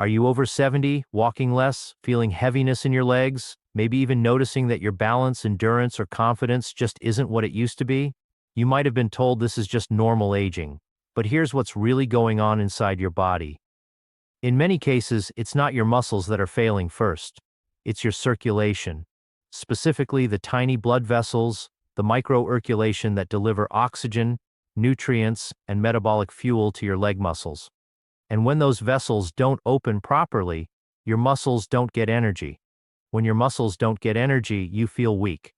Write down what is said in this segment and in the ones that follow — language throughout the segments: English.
Are you over 70, walking less, feeling heaviness in your legs, maybe even noticing that your balance, endurance, or confidence just isn't what it used to be? You might have been told this is just normal aging, but here's what's really going on inside your body. In many cases, it's not your muscles that are failing first. It's your circulation. Specifically, the tiny blood vessels, the microirculation that deliver oxygen, nutrients, and metabolic fuel to your leg muscles. And when those vessels don't open properly, your muscles don't get energy. When your muscles don't get energy, you feel weak.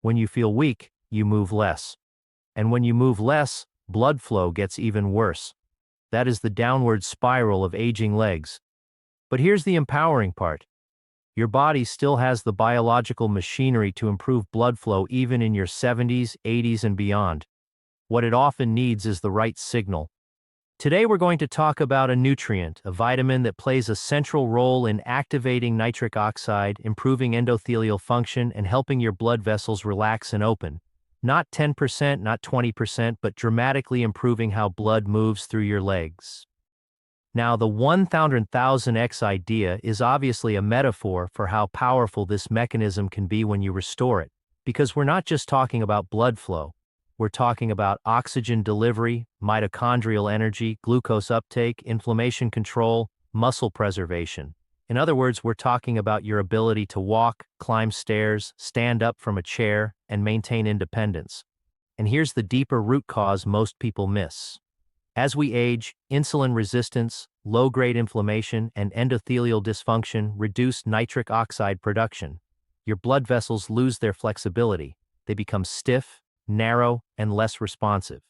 When you feel weak, you move less. And when you move less, blood flow gets even worse. That is the downward spiral of aging legs. But here's the empowering part. Your body still has the biological machinery to improve blood flow even in your 70s, 80s, and beyond. What it often needs is the right signal. Today we're going to talk about a nutrient, a vitamin that plays a central role in activating nitric oxide, improving endothelial function, and helping your blood vessels relax and open. Not 10%, not 20%, but dramatically improving how blood moves through your legs. Now, the 1,000,000x idea is obviously a metaphor for how powerful this mechanism can be when you restore it, because we're not just talking about blood flow. We're talking about oxygen delivery, mitochondrial energy, glucose uptake, inflammation control, muscle preservation. In other words, we're talking about your ability to walk, climb stairs, stand up from a chair, and maintain independence. And here's the deeper root cause most people miss. As we age, insulin resistance, low-grade inflammation, and endothelial dysfunction reduce nitric oxide production. Your blood vessels lose their flexibility. They become stiff, narrow, and less responsive.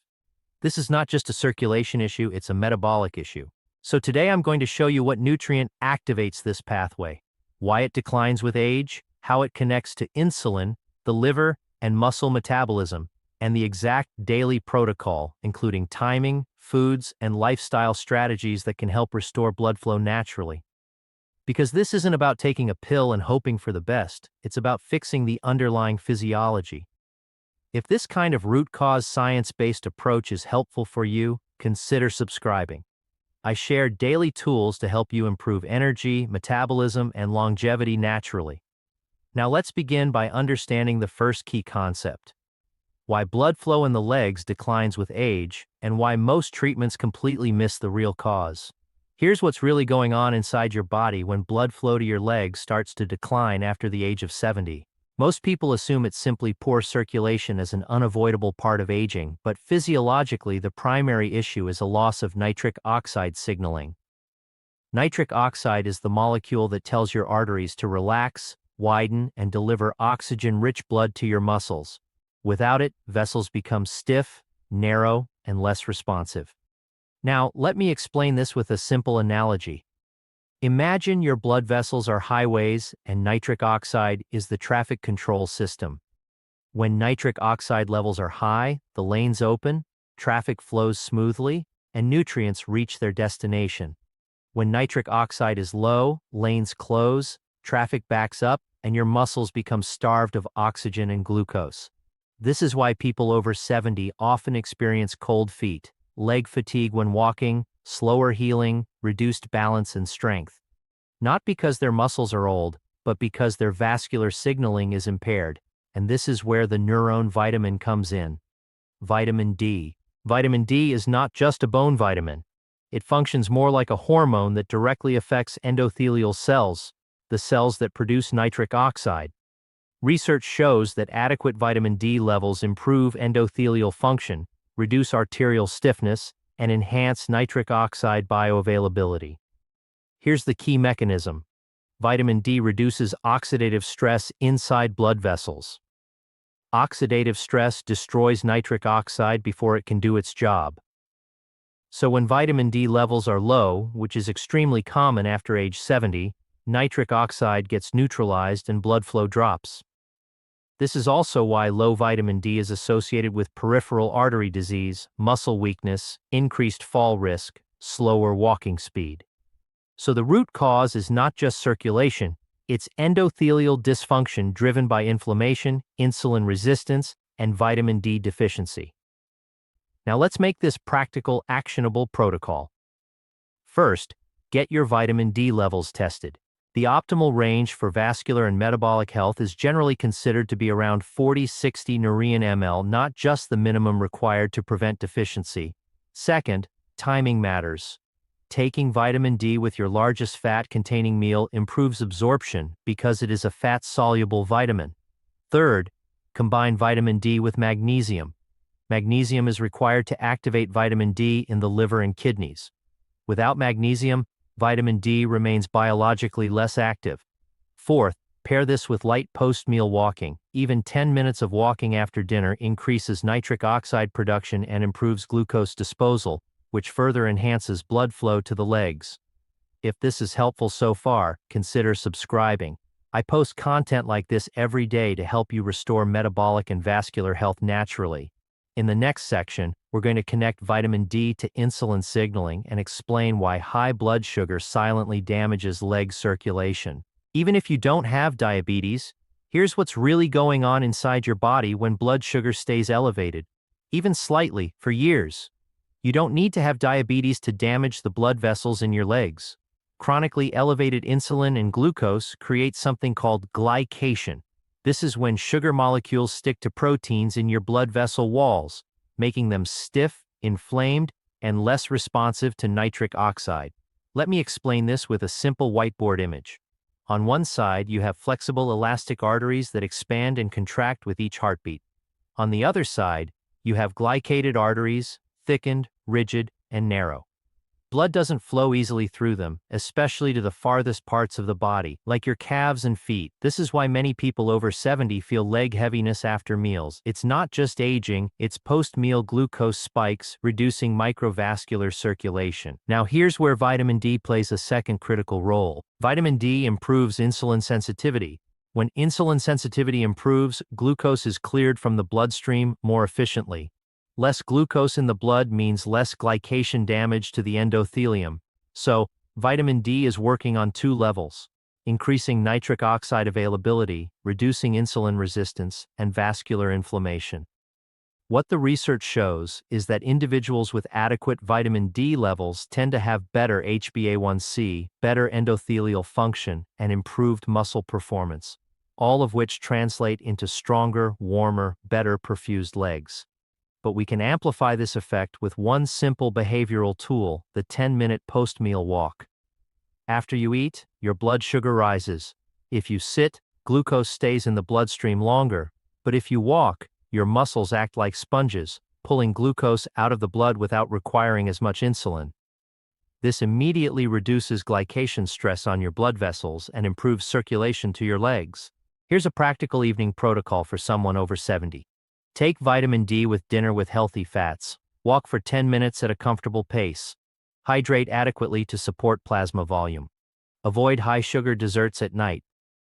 This is not just a circulation issue, it's a metabolic issue. So today I'm going to show you what nutrient activates this pathway, why it declines with age, how it connects to insulin, the liver, and muscle metabolism, and the exact daily protocol, including timing, foods, and lifestyle strategies that can help restore blood flow naturally. Because this isn't about taking a pill and hoping for the best, it's about fixing the underlying physiology. If this kind of root cause science-based approach is helpful for you, consider subscribing. I share daily tools to help you improve energy, metabolism, and longevity naturally. Now let's begin by understanding the first key concept: why blood flow in the legs declines with age, and why most treatments completely miss the real cause. Here's what's really going on inside your body when blood flow to your legs starts to decline after the age of 70. Most people assume it's simply poor circulation as an unavoidable part of aging, but physiologically the primary issue is a loss of nitric oxide signaling. Nitric oxide is the molecule that tells your arteries to relax, widen, and deliver oxygen-rich blood to your muscles. Without it, vessels become stiff, narrow, and less responsive. Now, let me explain this with a simple analogy. Imagine your blood vessels are highways and nitric oxide is the traffic control system. When nitric oxide levels are high, the lanes open, traffic flows smoothly, and nutrients reach their destination. When nitric oxide is low, lanes close, traffic backs up, and your muscles become starved of oxygen and glucose. This is why people over 70 often experience cold feet, leg fatigue when walking, slower healing, reduced balance and strength. Not because their muscles are old, but because their vascular signaling is impaired, and this is where the neurone vitamin comes in. Vitamin D. Vitamin D is not just a bone vitamin. It functions more like a hormone that directly affects endothelial cells, the cells that produce nitric oxide. Research shows that adequate vitamin D levels improve endothelial function, reduce arterial stiffness, and enhance nitric oxide bioavailability. Here's the key mechanism. Vitamin D reduces oxidative stress inside blood vessels. Oxidative stress destroys nitric oxide before it can do its job. So when vitamin D levels are low, which is extremely common after age 70, nitric oxide gets neutralized and blood flow drops. This is also why low vitamin D is associated with peripheral artery disease, muscle weakness, increased fall risk, slower walking speed. So the root cause is not just circulation, it's endothelial dysfunction driven by inflammation, insulin resistance, and vitamin D deficiency. Now let's make this practical, actionable protocol. First, Get your vitamin D levels tested. The optimal range for vascular and metabolic health is generally considered to be around 40-60 niacin ml, not just the minimum required to prevent deficiency. Second, timing matters. Taking vitamin D with your largest fat-containing meal improves absorption because it is a fat-soluble vitamin. Third, combine vitamin D with magnesium. Magnesium is required to activate vitamin D in the liver and kidneys. Without magnesium, vitamin D remains biologically less active. Fourth, pair this with light post-meal walking. Even 10 minutes of walking after dinner increases nitric oxide production and improves glucose disposal, which further enhances blood flow to the legs. If this is helpful so far, consider subscribing. I post content like this every day to help you restore metabolic and vascular health naturally. In the next section, we're going to connect vitamin D to insulin signaling and explain why high blood sugar silently damages leg circulation. Even if you don't have diabetes, here's what's really going on inside your body when blood sugar stays elevated, even slightly, for years. You don't need to have diabetes to damage the blood vessels in your legs. Chronically elevated insulin and glucose create something called glycation. This is when sugar molecules stick to proteins in your blood vessel walls, making them stiff, inflamed, and less responsive to nitric oxide. Let me explain this with a simple whiteboard image. On one side, you have flexible elastic arteries that expand and contract with each heartbeat. On the other side, you have glycated arteries, thickened, rigid, and narrow. Blood doesn't flow easily through them, especially to the farthest parts of the body, like your calves and feet. This is why many people over 70 feel leg heaviness after meals. It's not just aging, it's post-meal glucose spikes, reducing microvascular circulation. Now here's where vitamin D plays a second critical role. Vitamin D improves insulin sensitivity. When insulin sensitivity improves, glucose is cleared from the bloodstream more efficiently. Less glucose in the blood means less glycation damage to the endothelium. So, vitamin D is working on two levels: increasing nitric oxide availability, reducing insulin resistance, and vascular inflammation. What the research shows is that individuals with adequate vitamin D levels tend to have better HbA1c, better endothelial function, and improved muscle performance, all of which translate into stronger, warmer, better perfused legs. But we can amplify this effect with one simple behavioral tool: the 10-minute post-meal walk. After you eat, your blood sugar rises. If you sit, glucose stays in the bloodstream longer, but if you walk, your muscles act like sponges, pulling glucose out of the blood without requiring as much insulin. This immediately reduces glycation stress on your blood vessels and improves circulation to your legs. Here's a practical evening protocol for someone over 70. Take vitamin D with dinner with healthy fats. Walk for 10 minutes at a comfortable pace. Hydrate adequately to support plasma volume. Avoid high-sugar desserts at night.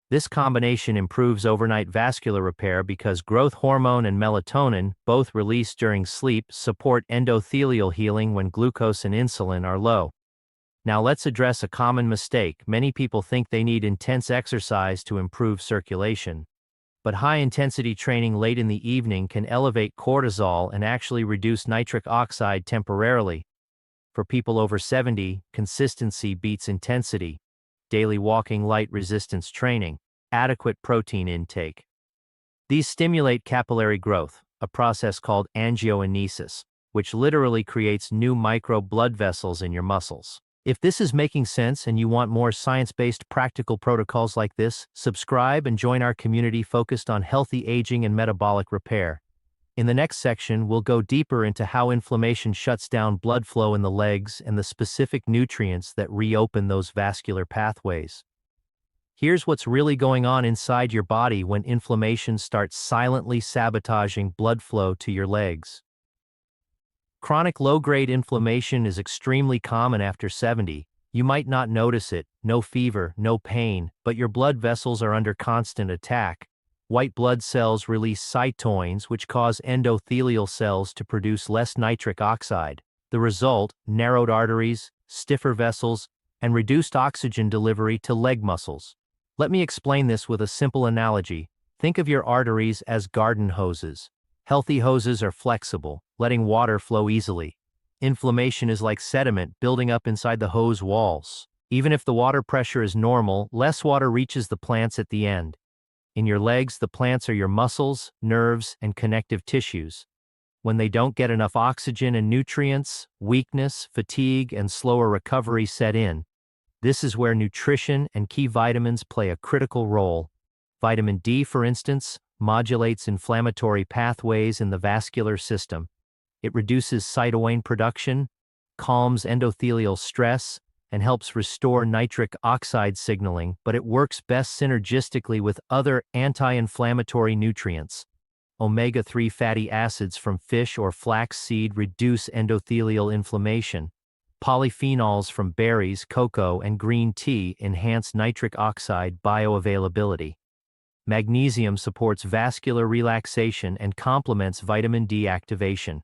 This combination improves overnight vascular repair because growth hormone and melatonin, both released during sleep, support endothelial healing when glucose and insulin are low. Now let's address a common mistake. Many people think they need intense exercise to improve circulation. But high-intensity training late in the evening can elevate cortisol and actually reduce nitric oxide temporarily. For people over 70, consistency beats intensity. Daily walking, light resistance training, adequate protein intake. These stimulate capillary growth, a process called angiogenesis, which literally creates new micro blood vessels in your muscles. If this is making sense and you want more science-based practical protocols like this, subscribe and join our community focused on healthy aging and metabolic repair. In the next section, we'll go deeper into how inflammation shuts down blood flow in the legs and the specific nutrients that reopen those vascular pathways. Here's what's really going on inside your body when inflammation starts silently sabotaging blood flow to your legs. Chronic low-grade inflammation is extremely common after 70. You might not notice it: no fever, no pain, but your blood vessels are under constant attack. White blood cells release cytokines, which cause endothelial cells to produce less nitric oxide. The result: narrowed arteries, stiffer vessels, and reduced oxygen delivery to leg muscles. Let me explain this with a simple analogy. Think of your arteries as garden hoses. Healthy hoses are flexible, letting water flow easily. Inflammation is like sediment building up inside the hose walls. Even if the water pressure is normal, less water reaches the plants at the end. In your legs, the plants are your muscles, nerves, and connective tissues. When they don't get enough oxygen and nutrients, weakness, fatigue, and slower recovery set in. This is where nutrition and key vitamins play a critical role. Vitamin D, for instance, modulates inflammatory pathways in the vascular system. It reduces cytokine production, calms endothelial stress, and helps restore nitric oxide signaling, but it works best synergistically with other anti-inflammatory nutrients. Omega-3 fatty acids from fish or flaxseed reduce endothelial inflammation. Polyphenols from berries, cocoa, and green tea enhance nitric oxide bioavailability. Magnesium supports vascular relaxation and complements vitamin D activation.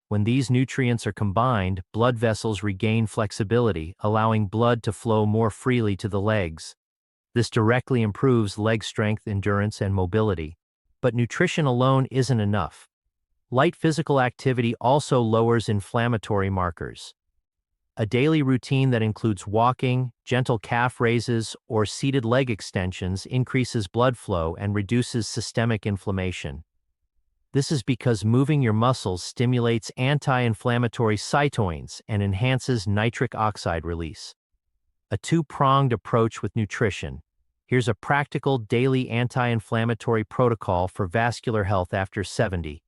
When these nutrients are combined, blood vessels regain flexibility, allowing blood to flow more freely to the legs. This directly improves leg strength, endurance, and mobility. But nutrition alone isn't enough. Light physical activity also lowers inflammatory markers. A daily routine that includes walking, gentle calf raises, or seated leg extensions increases blood flow and reduces systemic inflammation. This is because moving your muscles stimulates anti-inflammatory cytokines and enhances nitric oxide release. A two-pronged approach with nutrition. Here's a practical daily anti-inflammatory protocol for vascular health after 70.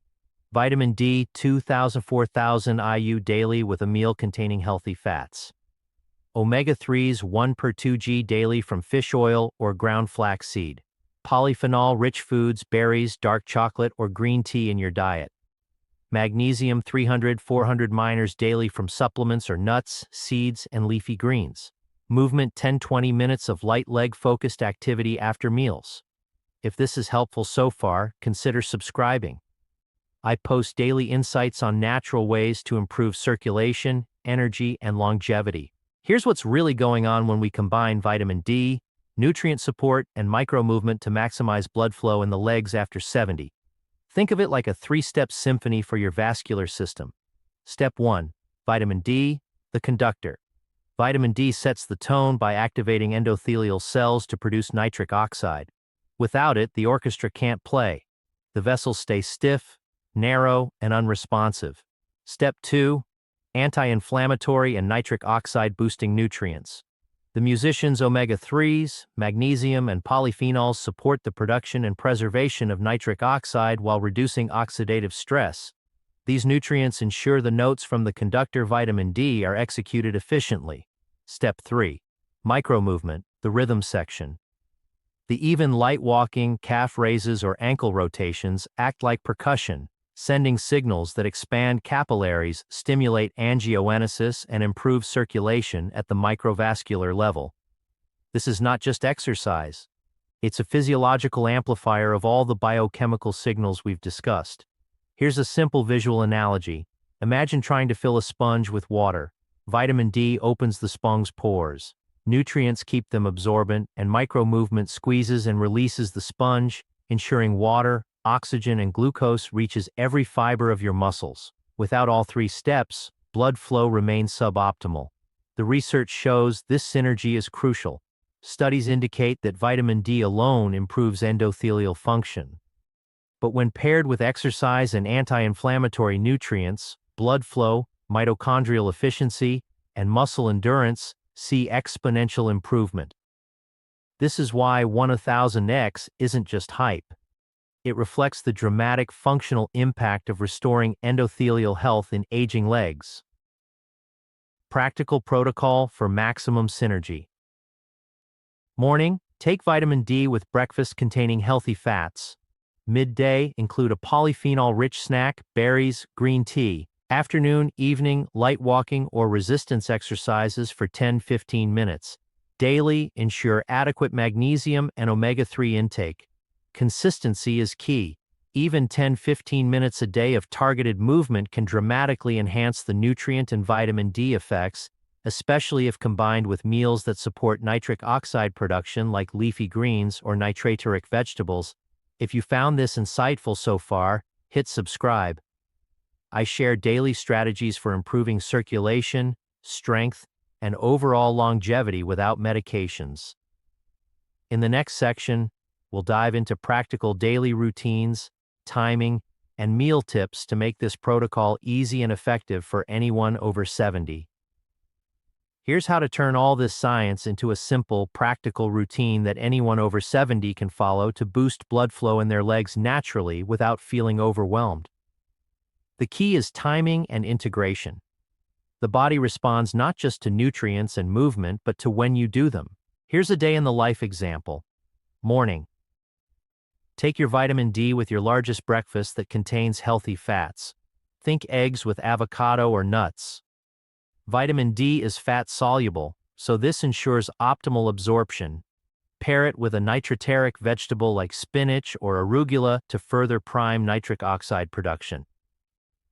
Vitamin D, 2,000–4,000 IU daily with a meal containing healthy fats. Omega-3s, 1 per 2g daily from fish oil or ground flaxseed. Polyphenol-rich foods, berries, dark chocolate, or green tea in your diet. Magnesium, 300–400 minors daily from supplements or nuts, seeds, and leafy greens. Movement, 10–20 minutes of light leg-focused activity after meals. If this is helpful so far, consider subscribing. I post daily insights on natural ways to improve circulation, energy, and longevity. Here's what's really going on when we combine vitamin D, nutrient support, and micro-movement to maximize blood flow in the legs after 70. Think of it like a three-step symphony for your vascular system. Step 1. Vitamin D, the conductor. Vitamin D sets the tone by activating endothelial cells to produce nitric oxide. Without it, the orchestra can't play. The vessels stay stiff, narrow, and unresponsive. Step 2. Anti-inflammatory and nitric oxide boosting nutrients. The musician's omega-3s, magnesium, and polyphenols support the production and preservation of nitric oxide while reducing oxidative stress. These nutrients ensure the notes from the conductor vitamin D are executed efficiently. Step 3. Micro-movement, the rhythm section. The even light walking, calf raises, or ankle rotations act like percussion, sending signals that expand capillaries, stimulate angiogenesis, and improve circulation at the microvascular level. This is not just exercise. It's a physiological amplifier of all the biochemical signals we've discussed. Here's a simple visual analogy. Imagine trying to fill a sponge with water. Vitamin D opens the sponge's pores. Nutrients keep them absorbent, and micro-movement squeezes and releases the sponge, ensuring water, oxygen, and glucose reaches every fiber of your muscles. Without all three steps, blood flow remains suboptimal. The research shows this synergy is crucial. Studies indicate that vitamin D alone improves endothelial function. But when paired with exercise and anti-inflammatory nutrients, blood flow, mitochondrial efficiency, and muscle endurance see exponential improvement. This is why 1,000x isn't just hype. It reflects the dramatic functional impact of restoring endothelial health in aging legs. Practical protocol for maximum synergy. Morning, take vitamin D with breakfast containing healthy fats. Midday, include a polyphenol-rich snack, berries, green tea. Afternoon, evening, light walking or resistance exercises for 10–15 minutes. Daily, ensure adequate magnesium and omega-3 intake. Consistency is key. Even 10–15 minutes a day of targeted movement can dramatically enhance the nutrient and vitamin D effects, especially if combined with meals that support nitric oxide production like leafy greens or nitrateric vegetables. If you found this insightful so far, hit subscribe. I share daily strategies for improving circulation, strength, and overall longevity without medications. In the next section, we'll dive into practical daily routines, timing, and meal tips to make this protocol easy and effective for anyone over 70. Here's how to turn all this science into a simple, practical routine that anyone over 70 can follow to boost blood flow in their legs naturally without feeling overwhelmed. The key is timing and integration. The body responds not just to nutrients and movement, but to when you do them. Here's a day in the life example. Morning. Take your vitamin D with your largest breakfast that contains healthy fats. Think eggs with avocado or nuts. Vitamin D is fat-soluble, so this ensures optimal absorption. Pair it with a nitriteric vegetable like spinach or arugula to further prime nitric oxide production.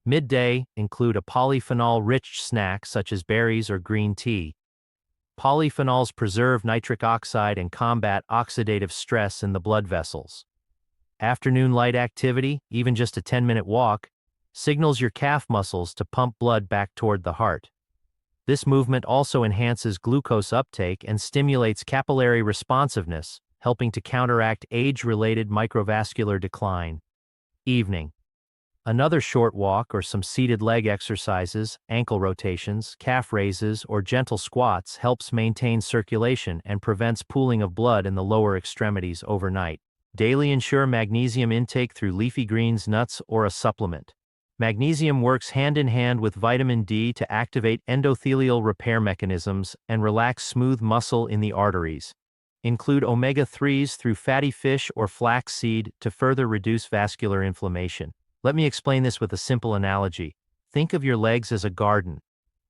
Midday, include a polyphenol-rich snack such as berries or green tea. Polyphenols preserve nitric oxide and combat oxidative stress in the blood vessels. Afternoon light activity, even just a 10-minute walk, signals your calf muscles to pump blood back toward the heart. This movement also enhances glucose uptake and stimulates capillary responsiveness, helping to counteract age-related microvascular decline. Evening. Another short walk or some seated leg exercises, ankle rotations, calf raises, or gentle squats helps maintain circulation and prevents pooling of blood in the lower extremities overnight. Daily ensure magnesium intake through leafy greens, nuts, or a supplement. Magnesium works hand in hand with vitamin D to activate endothelial repair mechanisms and relax smooth muscle in the arteries. Include omega-3s through fatty fish or flaxseed to further reduce vascular inflammation. Let me explain this with a simple analogy. Think of your legs as a garden.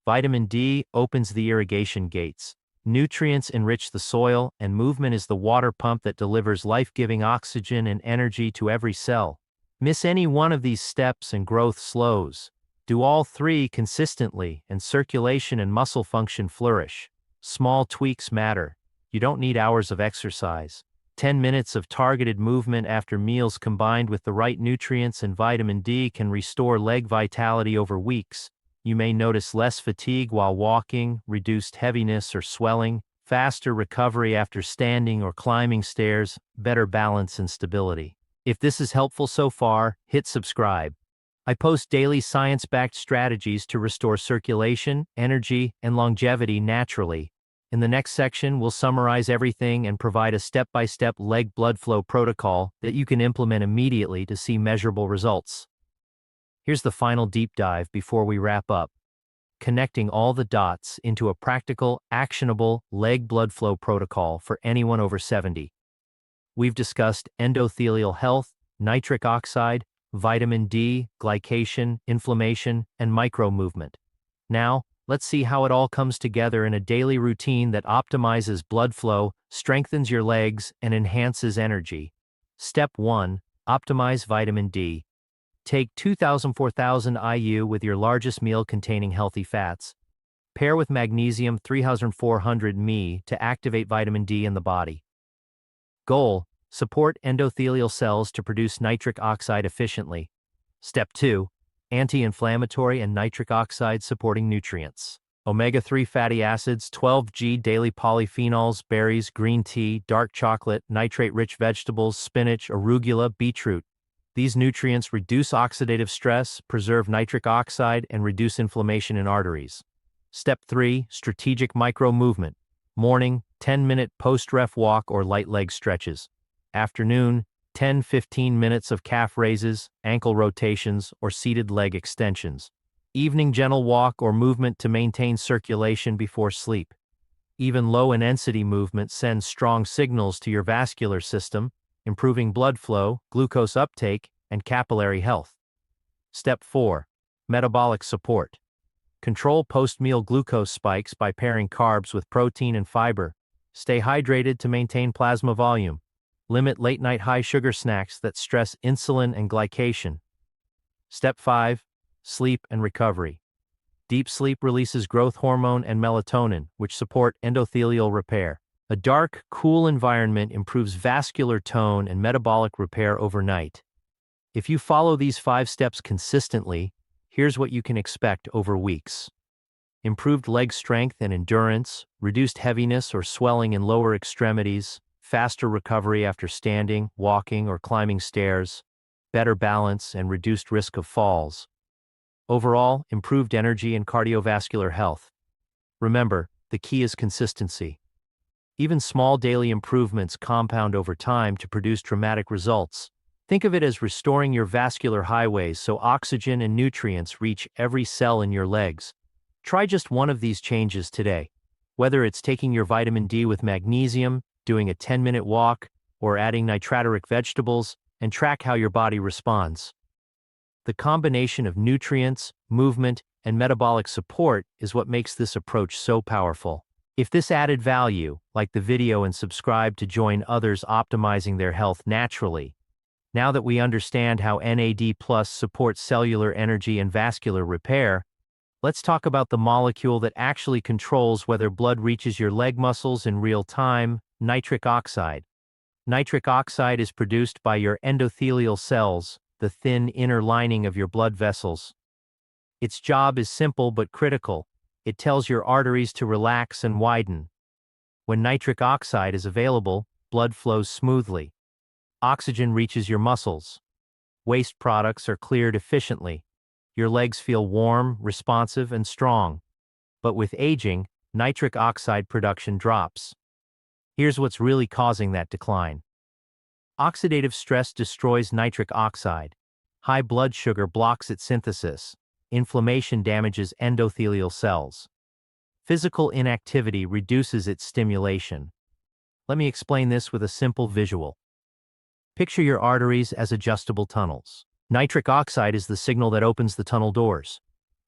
Vitamin D opens the irrigation gates. Nutrients enrich the soil, and movement is the water pump that delivers life-giving oxygen and energy to every cell. Miss any one of these steps and growth slows. Do all three consistently, and circulation and muscle function flourish. Small tweaks matter. You don't need hours of exercise. 10 minutes of targeted movement after meals combined with the right nutrients and vitamin D can restore leg vitality over weeks. You may notice less fatigue while walking, reduced heaviness or swelling, faster recovery after standing or climbing stairs, better balance and stability. If this is helpful so far, hit subscribe. I post daily science-backed strategies to restore circulation, energy, and longevity naturally. In the next section, we'll summarize everything and provide a step-by-step leg blood flow protocol that you can implement immediately to see measurable results. Here's the final deep dive before we wrap up, connecting all the dots into a practical, actionable leg blood flow protocol for anyone over 70. We've discussed endothelial health, nitric oxide, vitamin D, glycation, inflammation, and micro-movement. Now, let's see how it all comes together in a daily routine that optimizes blood flow, strengthens your legs, and enhances energy. Step 1. Optimize vitamin D. Take 2,000–4,000 IU with your largest meal containing healthy fats. Pair with magnesium 3,400 mg to activate vitamin D in the body. Goal: support endothelial cells to produce nitric oxide efficiently. Step 2. Anti-inflammatory and nitric oxide supporting nutrients. Omega-3 fatty acids, 12G daily polyphenols, berries, green tea, dark chocolate, nitrate-rich vegetables, spinach, arugula, beetroot. These nutrients reduce oxidative stress, preserve nitric oxide, and reduce inflammation in arteries. Step 3. Strategic micro-movement. Morning, 10-minute post-ref walk or light leg stretches. Afternoon, 10–15 minutes of calf raises, ankle rotations, or seated leg extensions. Evening gentle walk or movement to maintain circulation before sleep. Even low-intensity movement sends strong signals to your vascular system, improving blood flow, glucose uptake, and capillary health. Step 4. Metabolic support. Control post-meal glucose spikes by pairing carbs with protein and fiber. Stay hydrated to maintain plasma volume. Limit late-night high-sugar snacks that stress insulin and glycation. Step 5. Sleep and recovery. Deep sleep releases growth hormone and melatonin, which support endothelial repair. A dark, cool environment improves vascular tone and metabolic repair overnight. If you follow these 5 steps consistently, Here's what you can expect over weeks. Improved leg strength and endurance, reduced heaviness or swelling in lower extremities, faster recovery after standing, walking, or climbing stairs, better balance and reduced risk of falls. Overall, improved energy and cardiovascular health. Remember, the key is consistency. Even small daily improvements compound over time to produce dramatic results. Think of it as restoring your vascular highways so oxygen and nutrients reach every cell in your legs. Try just one of these changes today. Whether it's taking your vitamin D with magnesium, doing a 10-minute walk, or adding nitrateric vegetables, and track how your body responds. The combination of nutrients, movement, and metabolic support is what makes this approach so powerful. If this added value, like the video and subscribe to join others optimizing their health naturally. Now that we understand how NAD+ supports cellular energy and vascular repair, let's talk about the molecule that actually controls whether blood reaches your leg muscles in real time: nitric oxide. Nitric oxide is produced by your endothelial cells, the thin inner lining of your blood vessels. Its job is simple but critical. It tells your arteries to relax and widen. When nitric oxide is available, blood flows smoothly. Oxygen reaches your muscles. Waste products are cleared efficiently. Your legs feel warm, responsive, and strong. But with aging, nitric oxide production drops. Here's what's really causing that decline. Oxidative stress destroys nitric oxide. High blood sugar blocks its synthesis. Inflammation damages endothelial cells. Physical inactivity reduces its stimulation. Let me explain this with a simple visual. Picture your arteries as adjustable tunnels. Nitric oxide is the signal that opens the tunnel doors.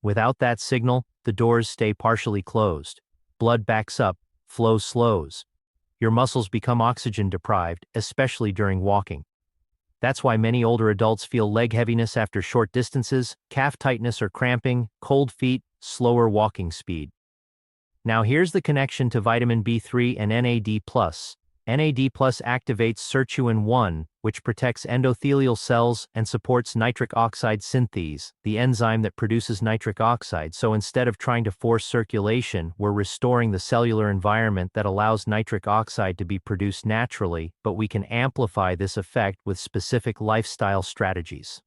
Without that signal, the doors stay partially closed. Blood backs up, flow slows. Your muscles become oxygen deprived, especially during walking. That's why many older adults feel leg heaviness after short distances, calf tightness or cramping, cold feet, slower walking speed. Now here's the connection to vitamin B3 and NAD+. NAD+ activates sirtuin-1, which protects endothelial cells and supports nitric oxide synthase, the enzyme that produces nitric oxide. So instead of trying to force circulation, we're restoring the cellular environment that allows nitric oxide to be produced naturally, but we can amplify this effect with specific lifestyle strategies.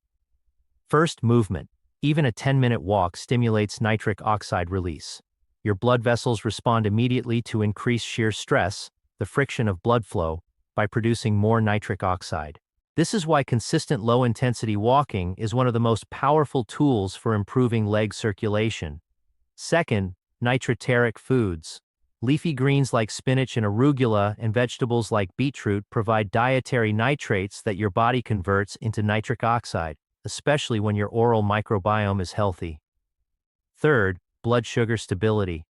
First, movement. Even a 10-minute walk stimulates nitric oxide release. Your blood vessels respond immediately to increased shear stress, the friction of blood flow, by producing more nitric oxide. This is why consistent low-intensity walking is one of the most powerful tools for improving leg circulation. Second, nitriteric foods. Leafy greens like spinach and arugula and vegetables like beetroot provide dietary nitrates that your body converts into nitric oxide, especially when your oral microbiome is healthy. Third, blood sugar stability.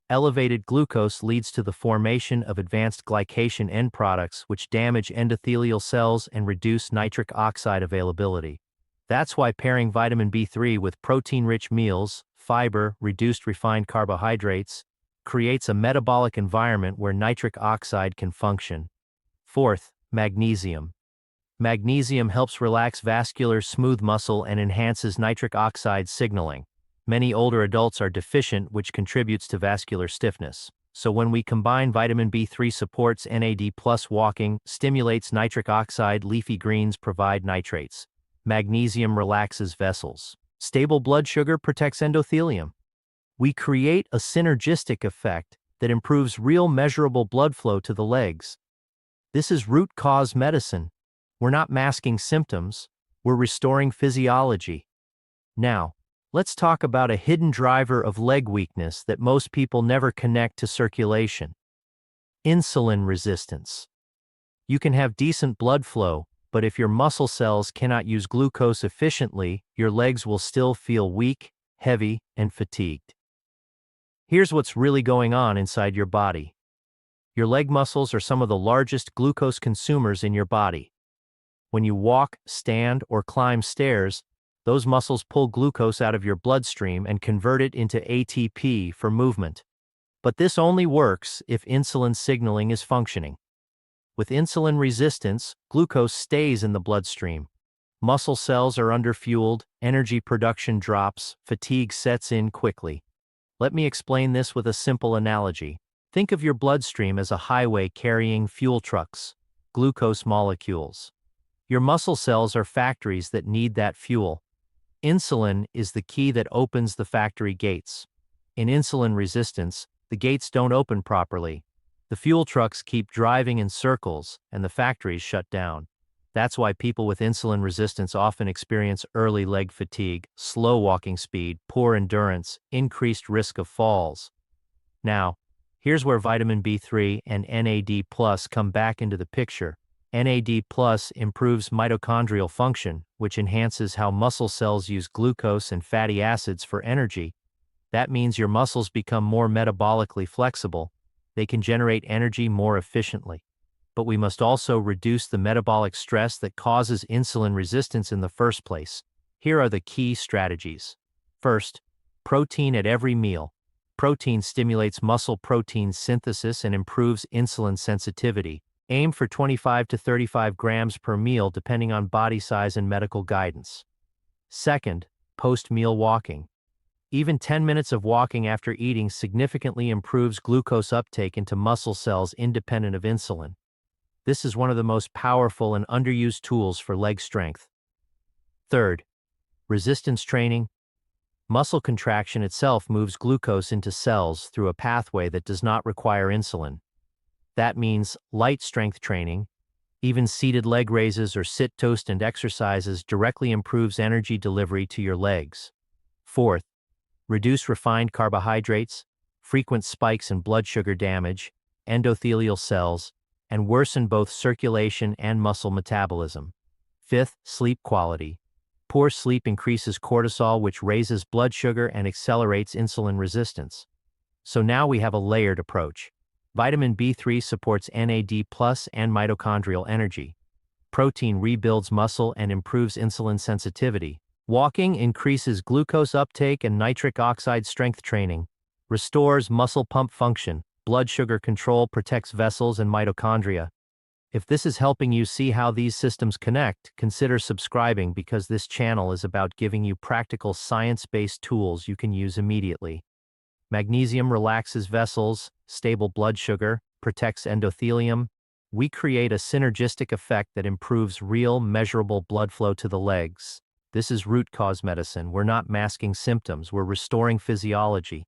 Elevated glucose leads to the formation of advanced glycation end products which damage endothelial cells and reduce nitric oxide availability. That's why pairing vitamin B3 with protein-rich meals, fiber, reduced refined carbohydrates, creates a metabolic environment where nitric oxide can function. Fourth, magnesium. Magnesium helps relax vascular smooth muscle and enhances nitric oxide signaling. Many older adults are deficient, which contributes to vascular stiffness. So when we combine vitamin B3 supports NAD+ walking, stimulates nitric oxide, leafy greens provide nitrates. Magnesium relaxes vessels. Stable blood sugar protects endothelium. We create a synergistic effect that improves real measurable blood flow to the legs. This is root cause medicine. We're not masking symptoms, we're restoring physiology. Now, let's talk about a hidden driver of leg weakness that most people never connect to circulation. Insulin resistance. You can have decent blood flow, but if your muscle cells cannot use glucose efficiently, your legs will still feel weak, heavy, and fatigued. Here's what's really going on inside your body. Your leg muscles are some of the largest glucose consumers in your body. When you walk, stand, or climb stairs, those muscles pull glucose out of your bloodstream and convert it into ATP for movement. But this only works if insulin signaling is functioning. With insulin resistance, glucose stays in the bloodstream. Muscle cells are underfueled, Energy production drops, fatigue sets in quickly. Let me explain this with a simple analogy. Think of your bloodstream as a highway carrying fuel trucks, glucose molecules. Your muscle cells are factories that need that fuel. Insulin is the key that opens the factory gates. In insulin resistance, the gates don't open properly. The fuel trucks keep driving in circles, and the factories shut down. That's why people with insulin resistance often experience early leg fatigue, slow walking speed, poor endurance, increased risk of falls. Now, here's where vitamin B3 and NAD+ come back into the picture. NAD+ improves mitochondrial function, which enhances how muscle cells use glucose and fatty acids for energy. That means your muscles become more metabolically flexible. They can generate energy more efficiently. But we must also reduce the metabolic stress that causes insulin resistance in the first place. Here are the key strategies. First, protein at every meal. Protein stimulates muscle protein synthesis and improves insulin sensitivity. Aim for 25 to 35 grams per meal depending on body size and medical guidance. Second, post-meal walking. Even 10 minutes of walking after eating significantly improves glucose uptake into muscle cells independent of insulin. This is one of the most powerful and underused tools for leg strength. Third, resistance training. Muscle contraction itself moves glucose into cells through a pathway that does not require insulin. That means light strength training, even seated leg raises or sit-to stand exercises directly improves energy delivery to your legs. Fourth, reduce refined carbohydrates, frequent spikes in blood sugar damage, endothelial cells, and worsen both circulation and muscle metabolism. Fifth, sleep quality. Poor sleep increases cortisol, which raises blood sugar and accelerates insulin resistance. So now we have a layered approach. Vitamin B3 supports NAD+ and mitochondrial energy. Protein rebuilds muscle and improves insulin sensitivity. Walking increases glucose uptake and nitric oxide strength training, restores muscle pump function, blood sugar control protects vessels and mitochondria. If this is helping you see how these systems connect, consider subscribing because this channel is about giving you practical science-based tools you can use immediately. Magnesium relaxes vessels, stable blood sugar, protects endothelium. We create a synergistic effect that improves real, measurable blood flow to the legs. This is root cause medicine. We're not masking symptoms, we're restoring physiology.